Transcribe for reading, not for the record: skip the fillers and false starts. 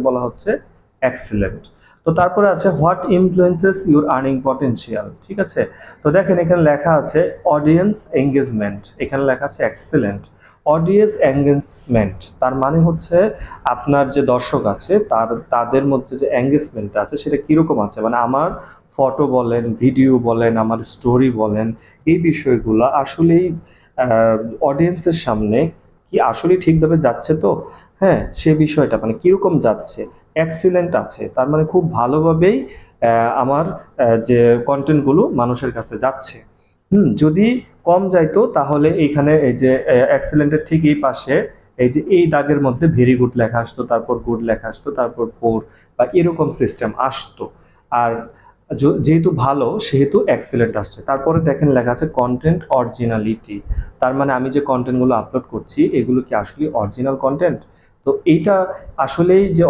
বলা হচ্ছে এক্সিলেন্ট। তো তারপরে আছে what influences your earning potential. ঠিক আছে, তো দেখেন এখানে লেখা আছে অডিয়েন্স এঙ্গেজমেন্ট, এখানে লেখা আছে এক্সিলেন্ট। অডিয়েন্স এঙ্গেজমেন্ট তার মানে হচ্ছে আপনার যে দর্শক আছে তাদের মধ্যে যে এঙ্গেজমেন্ট আছে সেটা কিরকম আছে, মানে আমার ফটো বলেন, ভিডিও বলেন, আমার স্টোরি বলেন, এই বিষয়গুলো আসলেই অডিয়েন্সের সামনে কি আসলে ঠিকভাবে যাচ্ছে, তো হ্যাঁ সে বিষয়টা মানে কিরকম যাচ্ছে, এক্সিলেন্ট আছে তার মানে খুব ভালোভাবেই আমার যে কন্টেন্টগুলো মানুষের কাছে যাচ্ছে। যদি কম যাইতো তাহলে এইখানে এই যে এক্সিলেন্টের ঠিক এই পাশে এই যে এই দাগের মধ্যে ভেরি গুড লেখা আসতো, তারপর গুড লেখা আসতো, তারপর পোর বা এরকম সিস্টেম আসতো। আর যেহেতু ভালো সেহেতু এক্সিলেন্ট আসছে। তারপরে দেখেন লেখা আছে কন্টেন্ট অরিজিনালিটি, তার মানে আমি যে কন্টেন্টগুলো আপলোড করছি এগুলো কি আসলে অরিজিনাল কন্টেন্ট। তো এইটা আসলেই যে